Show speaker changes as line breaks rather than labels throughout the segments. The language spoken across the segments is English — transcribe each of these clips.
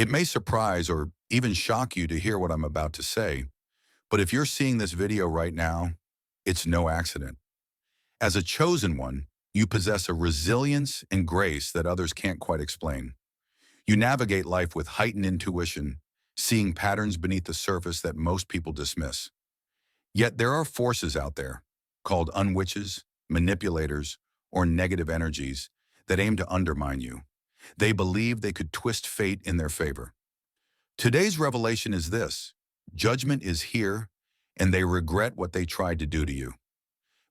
It may surprise or even shock you to hear what I'm about to say, but if you're seeing this video right now, it's no accident. As a chosen one, you possess a resilience and grace that others can't quite explain. You navigate life with heightened intuition, seeing patterns beneath the surface that most people dismiss. Yet there are forces out there, called unwitches, manipulators, or negative energies, that aim to undermine you. They believe they could twist fate in their favor. Today's revelation is this: judgment is here, and they regret what they tried to do to you.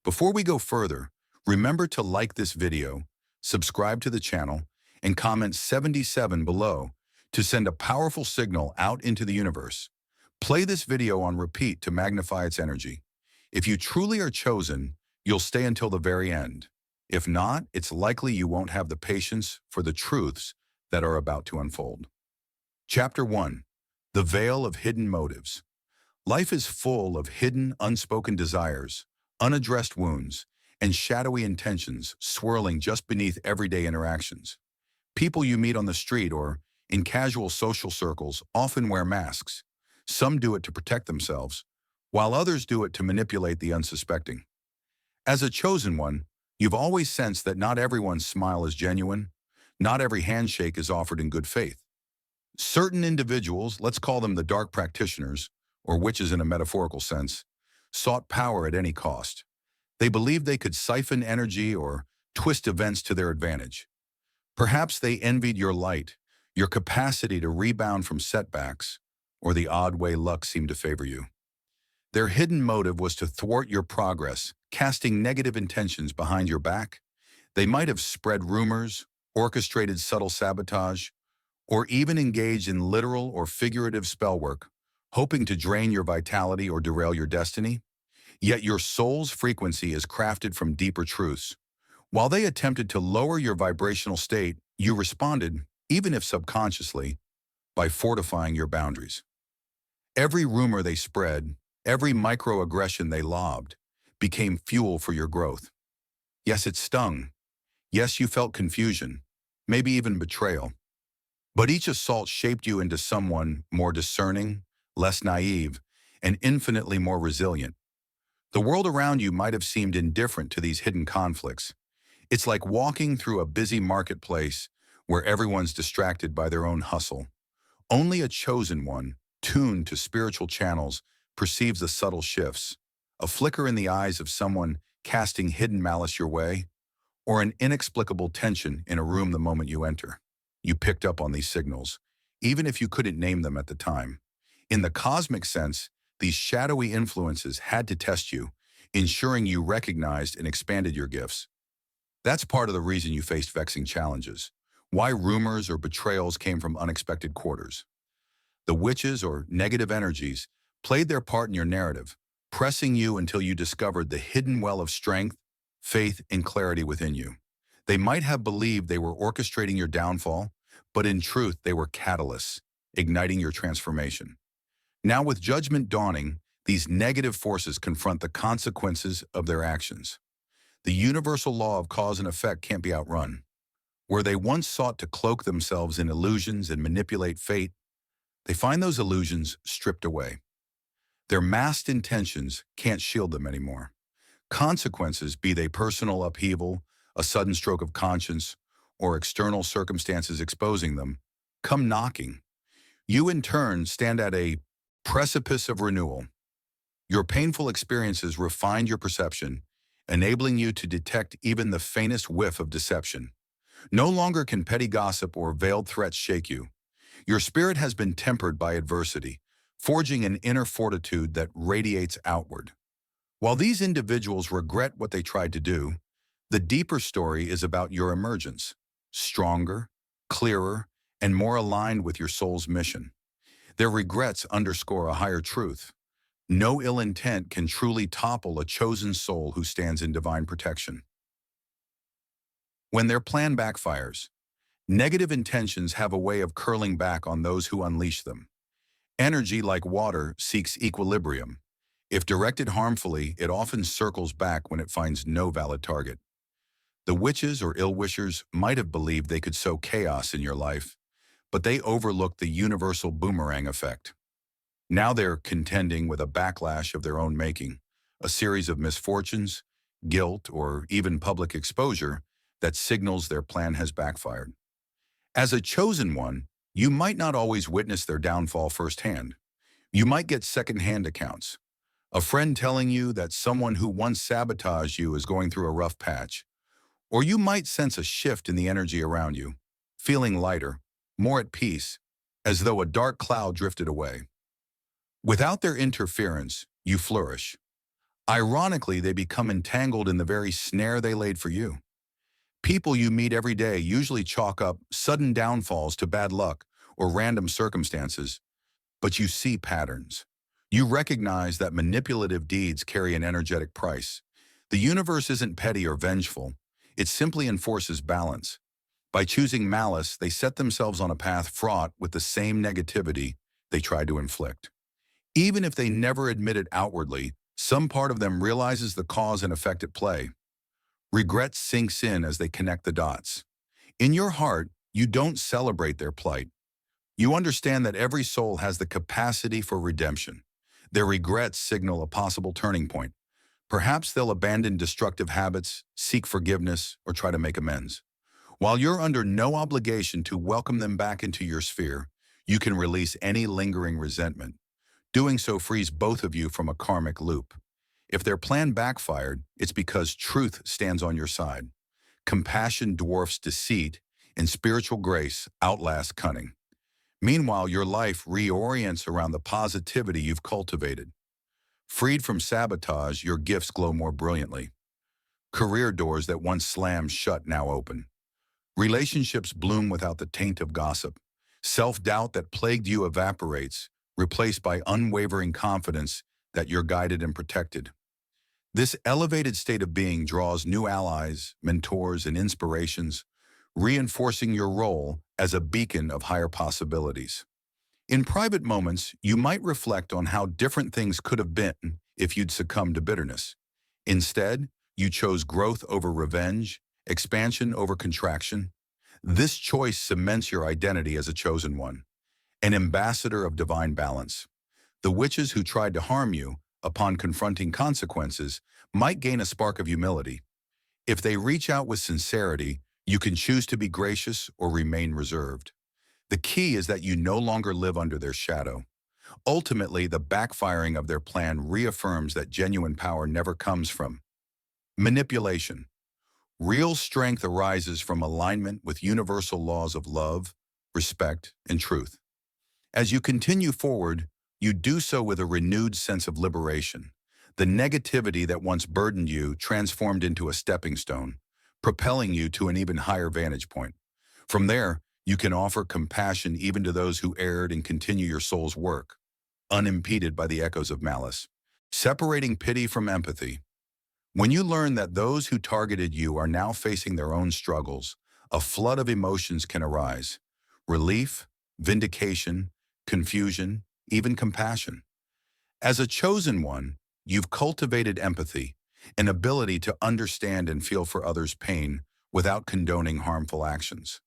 Before we go further, remember to like this video, subscribe to the channel, and comment 77 below to send a powerful signal out into the universe. Play this video on repeat to magnify its energy. If you truly are chosen, you'll stay until the very end. If not, it's likely you won't have the patience for the truths that are about to unfold. Chapter 1. The Veil of Hidden Motives. Life is full of hidden, unspoken desires, unaddressed wounds, and shadowy intentions swirling just beneath everyday interactions. People you meet on the street or in casual social circles often wear masks. Some do it to protect themselves, while others do it to manipulate the unsuspecting. As a chosen one, you've always sensed that not everyone's smile is genuine, not every handshake is offered in good faith. Certain individuals, let's call them the dark practitioners, or witches in a metaphorical sense, sought power at any cost. They believed they could siphon energy or twist events to their advantage. Perhaps they envied your light, your capacity to rebound from setbacks, or the odd way luck seemed to favor you. Their hidden motive was to thwart your progress, casting negative intentions behind your back. They might have spread rumors, orchestrated subtle sabotage, or even engaged in literal or figurative spell work, hoping to drain your vitality or derail your destiny. Yet your soul's frequency is crafted from deeper truths. While they attempted to lower your vibrational state, you responded, even if subconsciously, by fortifying your boundaries. Every rumor they spread, every microaggression they lobbed, became fuel for your growth. Yes, it stung. Yes, you felt confusion, maybe even betrayal. But each assault shaped you into someone more discerning, less naive, and infinitely more resilient. The world around you might have seemed indifferent to these hidden conflicts. It's like walking through a busy marketplace where everyone's distracted by their own hustle. Only a chosen one, tuned to spiritual channels, perceives the subtle shifts, a flicker in the eyes of someone casting hidden malice your way, or an inexplicable tension in a room the moment you enter. You picked up on these signals, even if you couldn't name them at the time. In the cosmic sense, these shadowy influences had to test you, ensuring you recognized and expanded your gifts. That's part of the reason you faced vexing challenges, why rumors or betrayals came from unexpected quarters. The witches or negative energies played their part in your narrative, pressing you until you discovered the hidden well of strength, faith, and clarity within you. They might have believed they were orchestrating your downfall, but in truth, they were catalysts, igniting your transformation. Now, with judgment dawning, these negative forces confront the consequences of their actions. The universal law of cause and effect can't be outrun. Where they once sought to cloak themselves in illusions and manipulate fate, they find those illusions stripped away. Their masked intentions can't shield them anymore. Consequences, be they personal upheaval, a sudden stroke of conscience, or external circumstances exposing them, come knocking. You, in turn, stand at a precipice of renewal. Your painful experiences refined your perception, enabling you to detect even the faintest whiff of deception. No longer can petty gossip or veiled threats shake you. Your spirit has been tempered by adversity, forging an inner fortitude that radiates outward. While these individuals regret what they tried to do, the deeper story is about your emergence, stronger, clearer, and more aligned with your soul's mission. Their regrets underscore a higher truth. No ill intent can truly topple a chosen soul who stands in divine protection. When their plan backfires, negative intentions have a way of curling back on those who unleash them. Energy, like water, seeks equilibrium. If directed harmfully, it often circles back when it finds no valid target. The witches or ill-wishers might have believed they could sow chaos in your life, but they overlook the universal boomerang effect. Now they're contending with a backlash of their own making, a series of misfortunes, guilt, or even public exposure that signals their plan has backfired. As a chosen one, you might not always witness their downfall firsthand. You might get secondhand accounts. A friend telling you that someone who once sabotaged you is going through a rough patch. Or you might sense a shift in the energy around you, feeling lighter, more at peace, as though a dark cloud drifted away. Without their interference, you flourish. Ironically, they become entangled in the very snare they laid for you. People you meet every day usually chalk up sudden downfalls to bad luck or random circumstances, but you see patterns. You recognize that manipulative deeds carry an energetic price. The universe isn't petty or vengeful. It simply enforces balance. By choosing malice, they set themselves on a path fraught with the same negativity they tried to inflict. Even if they never admit it outwardly, some part of them realizes the cause and effect at play. Regret sinks in as they connect the dots. In your heart, you don't celebrate their plight. You understand that every soul has the capacity for redemption. Their regrets signal a possible turning point. Perhaps they'll abandon destructive habits, seek forgiveness, or try to make amends. While you're under no obligation to welcome them back into your sphere, you can release any lingering resentment. Doing so frees both of you from a karmic loop. If their plan backfired, it's because truth stands on your side. Compassion dwarfs deceit, and spiritual grace outlasts cunning. Meanwhile, your life reorients around the positivity you've cultivated. Freed from sabotage, your gifts glow more brilliantly. Career doors that once slammed shut now open. Relationships bloom without the taint of gossip. Self-doubt that plagued you evaporates, replaced by unwavering confidence that you're guided and protected. This elevated state of being draws new allies, mentors, and inspirations, reinforcing your role as a beacon of higher possibilities. In private moments, you might reflect on how different things could have been if you'd succumbed to bitterness. Instead, you chose growth over revenge, expansion over contraction. This choice cements your identity as a chosen one, an ambassador of divine balance. The witches who tried to harm you, upon confronting consequences, might gain a spark of humility. If they reach out with sincerity, you can choose to be gracious or remain reserved. The key is that you no longer live under their shadow. Ultimately, the backfiring of their plan reaffirms that genuine power never comes from manipulation. Real strength arises from alignment with universal laws of love, respect, and truth. As you continue forward, you do so with a renewed sense of liberation. The negativity that once burdened you transformed into a stepping stone, propelling you to an even higher vantage point. From there, you can offer compassion even to those who erred and continue your soul's work, unimpeded by the echoes of malice. Separating pity from empathy. When you learn that those who targeted you are now facing their own struggles, a flood of emotions can arise. Relief, vindication, confusion, even compassion. As a chosen one, you've cultivated empathy, an ability to understand and feel for others' pain without condoning harmful actions.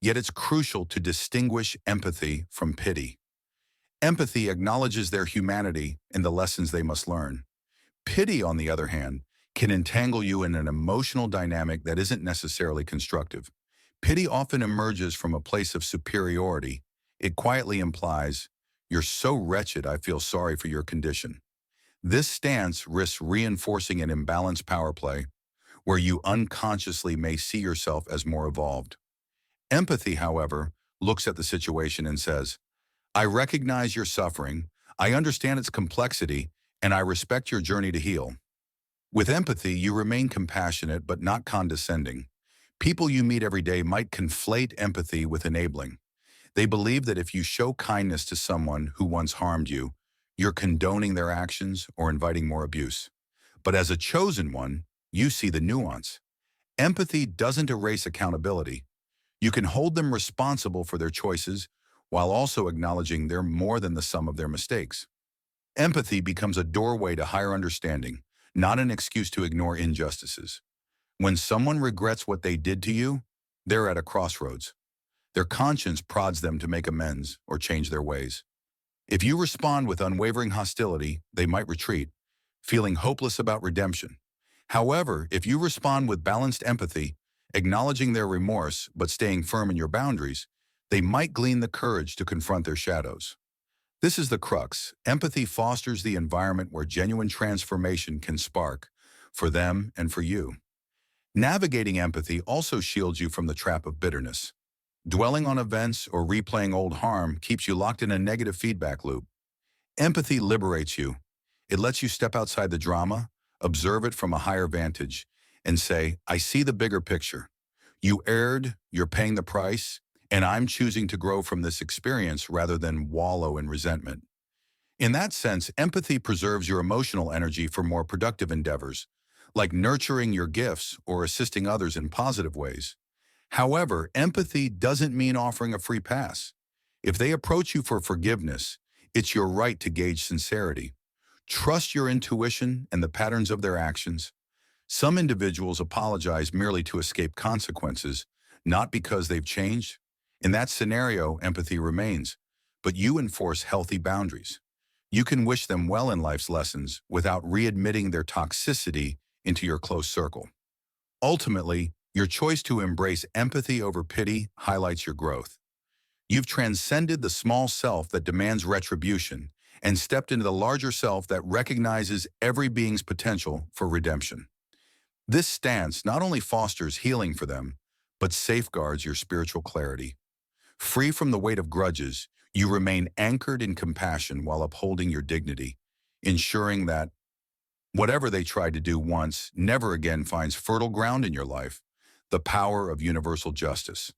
Yet it's crucial to distinguish empathy from pity. Empathy acknowledges their humanity and the lessons they must learn. Pity, on the other hand, can entangle you in an emotional dynamic that isn't necessarily constructive. Pity often emerges from a place of superiority. It quietly implies, "You're so wretched, I feel sorry for your condition." This stance risks reinforcing an imbalanced power play, where you unconsciously may see yourself as more evolved. Empathy, however, looks at the situation and says, "I recognize your suffering, I understand its complexity, and I respect your journey to heal." With empathy, you remain compassionate but not condescending. People you meet every day might conflate empathy with enabling. They believe that if you show kindness to someone who once harmed you, you're condoning their actions or inviting more abuse. But as a chosen one, you see the nuance. Empathy doesn't erase accountability. You can hold them responsible for their choices while also acknowledging they're more than the sum of their mistakes. Empathy becomes a doorway to higher understanding, not an excuse to ignore injustices. When someone regrets what they did to you, they're at a crossroads. Their conscience prods them to make amends or change their ways. If you respond with unwavering hostility, they might retreat, feeling hopeless about redemption. However, if you respond with balanced empathy, acknowledging their remorse but staying firm in your boundaries, they might glean the courage to confront their shadows. This is the crux. Empathy fosters the environment where genuine transformation can spark, for them and for you. Navigating empathy also shields you from the trap of bitterness. Dwelling on events or replaying old harm keeps you locked in a negative feedback loop. Empathy liberates you. It lets you step outside the drama, observe it from a higher vantage, and say, I see the bigger picture. You erred, you're paying the price, and I'm choosing to grow from this experience rather than wallow in resentment. In that sense, empathy preserves your emotional energy for more productive endeavors, like nurturing your gifts or assisting others in positive ways. However, empathy doesn't mean offering a free pass. If they approach you for forgiveness, it's your right to gauge sincerity. Trust your intuition and the patterns of their actions. Some individuals apologize merely to escape consequences, not because they've changed. In that scenario, empathy remains, but you enforce healthy boundaries. You can wish them well in life's lessons without readmitting their toxicity into your close circle. Ultimately, your choice to embrace empathy over pity highlights your growth. You've transcended the small self that demands retribution and stepped into the larger self that recognizes every being's potential for redemption. This stance not only fosters healing for them, but safeguards your spiritual clarity. Free from the weight of grudges, you remain anchored in compassion while upholding your dignity, ensuring that whatever they tried to do once never again finds fertile ground in your life. The power of universal justice.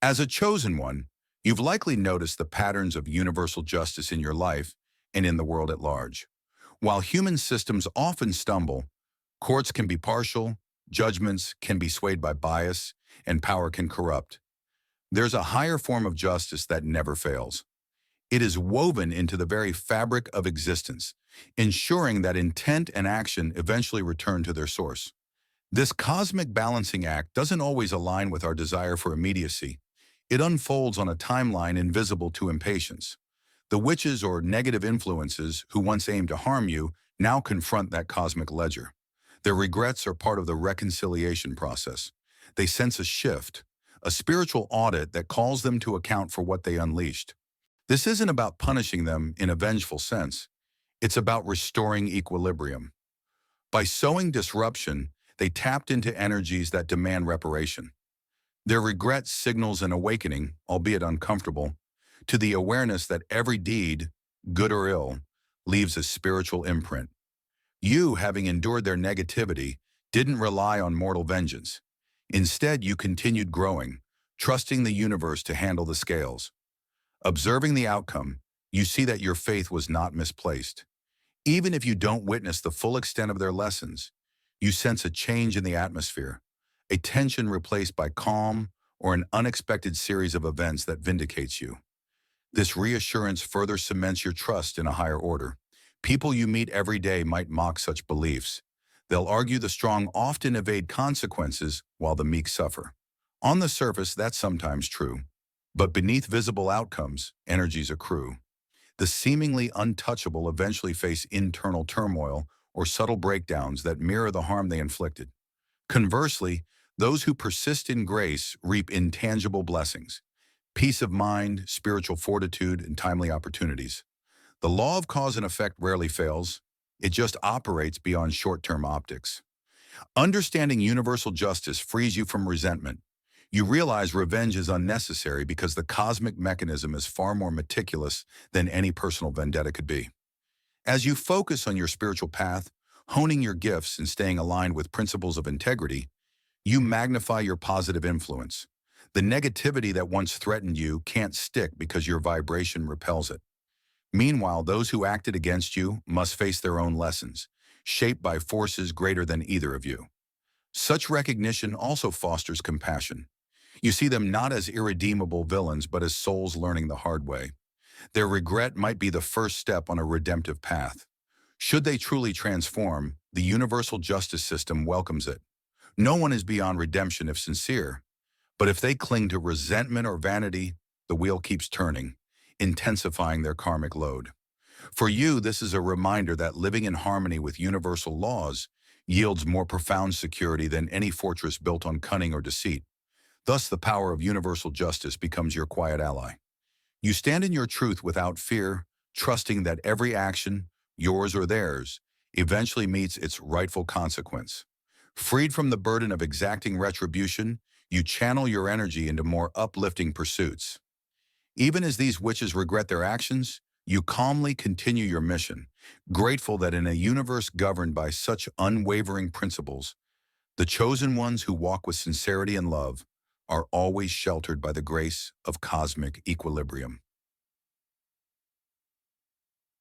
As a chosen one, you've likely noticed the patterns of universal justice in your life and in the world at large. While human systems often stumble, courts can be partial, judgments can be swayed by bias, and power can corrupt. There's a higher form of justice that never fails. It is woven into the very fabric of existence, ensuring that intent and action eventually return to their source. This cosmic balancing act doesn't always align with our desire for immediacy. It unfolds on a timeline invisible to impatience. The witches or negative influences who once aimed to harm you now confront that cosmic ledger. Their regrets are part of the reconciliation process. They sense a shift, a spiritual audit that calls them to account for what they unleashed. This isn't about punishing them in a vengeful sense. It's about restoring equilibrium. By sowing disruption, they tapped into energies that demand reparation. Their regret signals an awakening, albeit uncomfortable, to the awareness that every deed, good or ill, leaves a spiritual imprint. You, having endured their negativity, didn't rely on mortal vengeance. Instead, you continued growing, trusting the universe to handle the scales. Observing the outcome, you see that your faith was not misplaced. Even if you don't witness the full extent of their lessons, you sense a change in the atmosphere, a tension replaced by calm or an unexpected series of events that vindicates you. This reassurance further cements your trust in a higher order. People you meet every day might mock such beliefs. They'll argue the strong often evade consequences while the meek suffer. On the surface, that's sometimes true. But beneath visible outcomes, energies accrue. The seemingly untouchable eventually face internal turmoil or subtle breakdowns that mirror the harm they inflicted. Conversely, those who persist in grace reap intangible blessings, peace of mind, spiritual fortitude, and timely opportunities. The law of cause and effect rarely fails. It just operates beyond short-term optics. Understanding universal justice frees you from resentment. You realize revenge is unnecessary because the cosmic mechanism is far more meticulous than any personal vendetta could be. As you focus on your spiritual path, honing your gifts and staying aligned with principles of integrity, you magnify your positive influence. The negativity that once threatened you can't stick because your vibration repels it. Meanwhile, those who acted against you must face their own lessons, shaped by forces greater than either of you. Such recognition also fosters compassion. You see them not as irredeemable villains, but as souls learning the hard way. Their regret might be the first step on a redemptive path. Should they truly transform, the universal justice system welcomes it. No one is beyond redemption if sincere, But if they cling to resentment or vanity, the wheel keeps turning, intensifying their karmic load. For you, this is a reminder that living in harmony with universal laws yields more profound security than any fortress built on cunning or deceit. Thus, the power of universal justice becomes your quiet ally. You stand in your truth without fear, trusting that every action, yours or theirs, eventually meets its rightful consequence. Freed from the burden of exacting retribution, you channel your energy into more uplifting pursuits. Even as these witches regret their actions, you calmly continue your mission, grateful that in a universe governed by such unwavering principles, the chosen ones who walk with sincerity and love are always sheltered by the grace of cosmic equilibrium.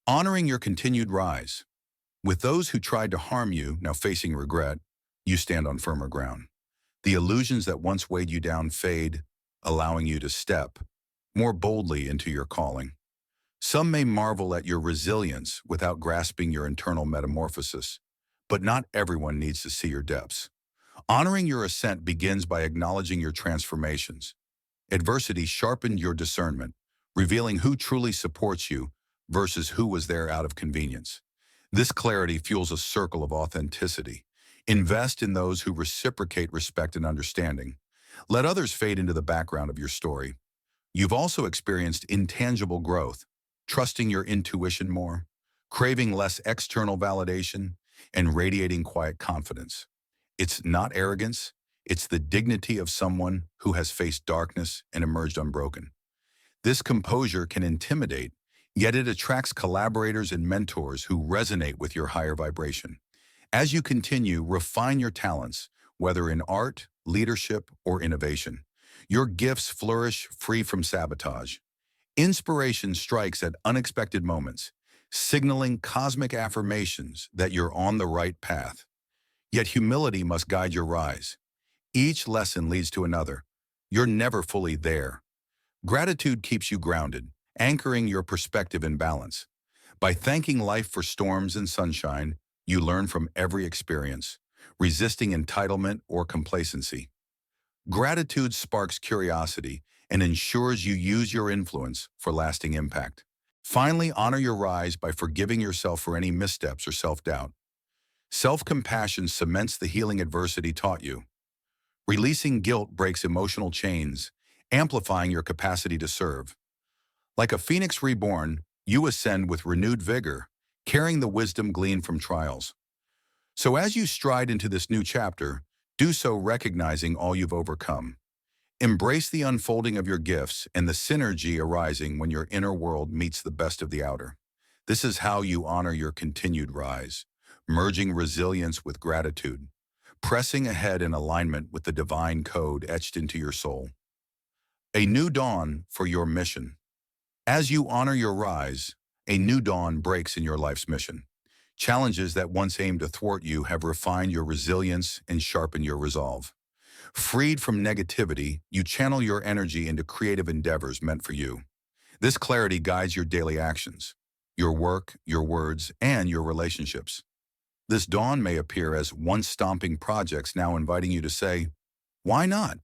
Honoring your continued rise. With those who tried to harm you now facing regret, you stand on firmer ground. The illusions that once weighed you down fade, allowing you to step more boldly into your calling. Some may marvel at your resilience without grasping your internal metamorphosis, but not everyone needs to see your depths. Honoring your ascent begins by acknowledging your transformations. Adversity sharpened your discernment, revealing who truly supports you versus who was there out of convenience. This clarity fuels a circle of authenticity. Invest in those who reciprocate respect and understanding. Let others fade into the background of your story. You've also experienced intangible growth, trusting your intuition more, craving less external validation, and radiating quiet confidence. It's not arrogance, it's the dignity of someone who has faced darkness and emerged unbroken. This composure can intimidate, yet it attracts collaborators and mentors who resonate with your higher vibration. As you continue, refine your talents, whether in art, leadership, or innovation. Your gifts flourish free from sabotage. Inspiration strikes at unexpected moments, signaling cosmic affirmations that you're on the right path. Yet humility must guide your rise. Each lesson leads to another. You're never fully there. Gratitude keeps you grounded, anchoring your perspective in balance. By thanking life for storms and sunshine, you learn from every experience, resisting entitlement or complacency. Gratitude sparks curiosity and ensures you use your influence for lasting impact. Finally, honor your rise by forgiving yourself for any missteps or self-doubt. Self-compassion cements the healing adversity taught you. Releasing guilt breaks emotional chains, amplifying your capacity to serve. Like a phoenix reborn, you ascend with renewed vigor, carrying the wisdom gleaned from trials. So as you stride into this new chapter, do so recognizing all you've overcome. Embrace the unfolding of your gifts and the synergy arising when your inner world meets the best of the outer. This is how you honor your continued rise, merging resilience with gratitude, pressing ahead in alignment with the divine code etched into your soul. A new dawn for your mission. As you honor your rise, a new dawn breaks in your life's mission. Challenges that once aimed to thwart you have refined your resilience and sharpened your resolve. Freed from negativity, you channel your energy into creative endeavors meant for you. This clarity guides your daily actions, your work, your words, and your relationships. This dawn may appear as once stomping projects now inviting you to say, why not?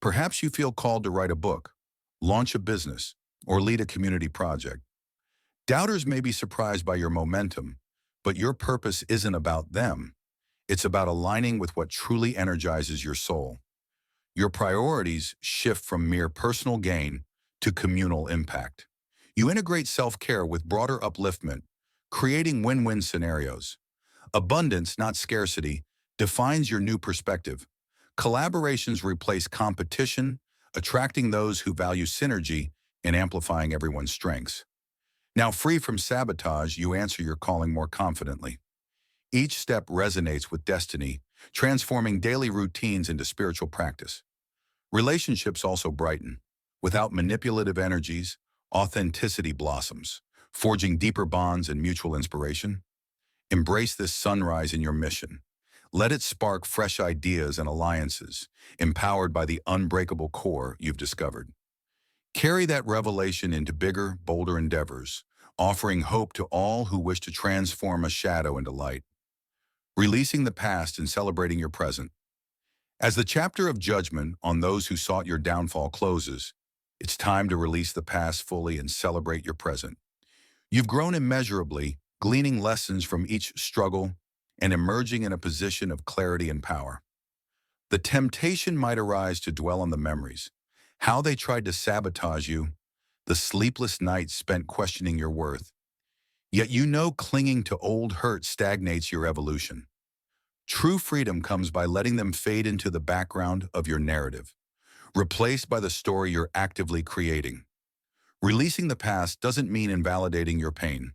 Perhaps you feel called to write a book, launch a business, or lead a community project. Doubters may be surprised by your momentum, but your purpose isn't about them. It's about aligning with what truly energizes your soul. Your priorities shift from mere personal gain to communal impact. You integrate self-care with broader upliftment, creating win-win scenarios. Abundance, not scarcity, defines your new perspective. Collaborations replace competition, attracting those who value synergy and amplifying everyone's strengths. Now, free from sabotage, you answer your calling more confidently. Each step resonates with destiny, transforming daily routines into spiritual practice. Relationships also brighten. Without manipulative energies, authenticity blossoms, forging deeper bonds and mutual inspiration. Embrace this sunrise in your mission. Let it spark fresh ideas and alliances, empowered by the unbreakable core you've discovered. Carry that revelation into bigger, bolder endeavors, offering hope to all who wish to transform a shadow into light. Releasing the past and celebrating your present. As the chapter of judgment on those who sought your downfall closes, it's time to release the past fully and celebrate your present. You've grown immeasurably, gleaning lessons from each struggle and emerging in a position of clarity and power. The temptation might arise to dwell on the memories, how they tried to sabotage you, the sleepless nights spent questioning your worth. Yet you know clinging to old hurt stagnates your evolution. True freedom comes by letting them fade into the background of your narrative, replaced by the story you're actively creating. Releasing the past doesn't mean invalidating your pain.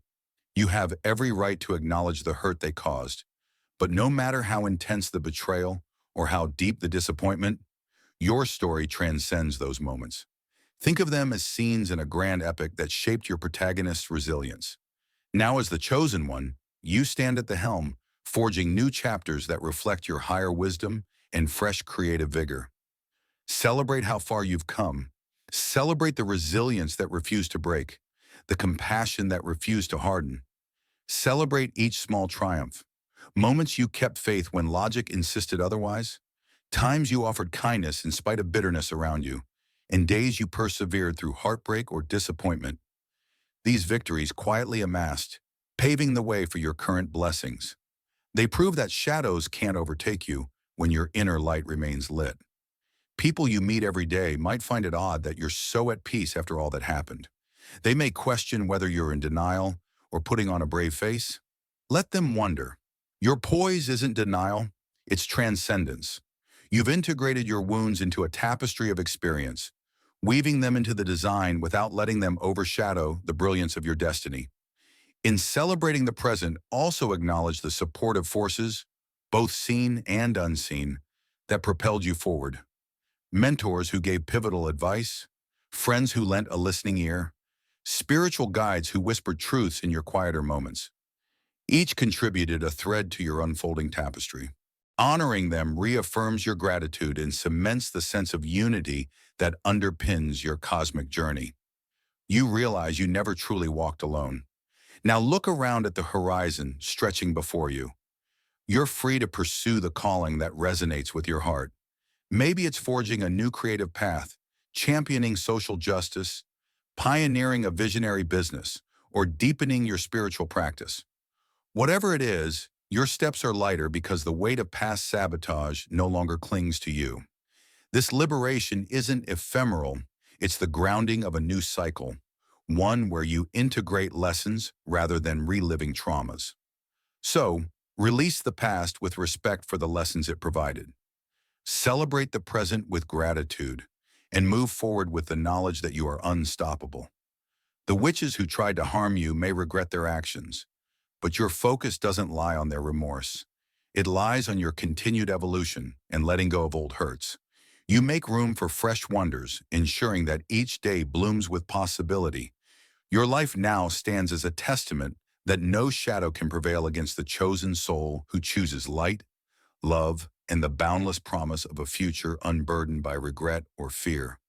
You have every right to acknowledge the hurt they caused, but no matter how intense the betrayal or how deep the disappointment, your story transcends those moments. Think of them as scenes in a grand epic that shaped your protagonist's resilience. Now, as the chosen one, you stand at the helm, forging new chapters that reflect your higher wisdom and fresh creative vigor. Celebrate how far you've come. Celebrate the resilience that refused to break, the compassion that refused to harden. Celebrate each small triumph. Moments you kept faith when logic insisted otherwise. Times you offered kindness in spite of bitterness around you. And days you persevered through heartbreak or disappointment. These victories quietly amassed, paving the way for your current blessings. They prove that shadows can't overtake you when your inner light remains lit. People you meet every day might find it odd that you're so at peace after all that happened. They may question whether you're in denial or putting on a brave face. Let them wonder. Your poise isn't denial, it's transcendence. You've integrated your wounds into a tapestry of experience, weaving them into the design without letting them overshadow the brilliance of your destiny. In celebrating the present, also acknowledge the supportive forces, both seen and unseen, that propelled you forward. Mentors who gave pivotal advice, friends who lent a listening ear, spiritual guides who whispered truths in your quieter moments. Each contributed a thread to your unfolding tapestry. Honoring them reaffirms your gratitude and cements the sense of unity that underpins your cosmic journey. You realize you never truly walked alone. Now look around at the horizon stretching before you. You're free to pursue the calling that resonates with your heart. Maybe it's forging a new creative path, championing social justice, pioneering a visionary business, or deepening your spiritual practice. Whatever it is, your steps are lighter because the weight of past sabotage no longer clings to you. This liberation isn't ephemeral, it's the grounding of a new cycle, one where you integrate lessons rather than reliving traumas. So, release the past with respect for the lessons it provided. Celebrate the present with gratitude, and move forward with the knowledge that you are unstoppable. The witches who tried to harm you may regret their actions, but your focus doesn't lie on their remorse. It lies on your continued evolution and letting go of old hurts. You make room for fresh wonders, ensuring that each day blooms with possibility. Your life now stands as a testament that no shadow can prevail against the chosen soul who chooses light, love, and the boundless promise of a future unburdened by regret or fear.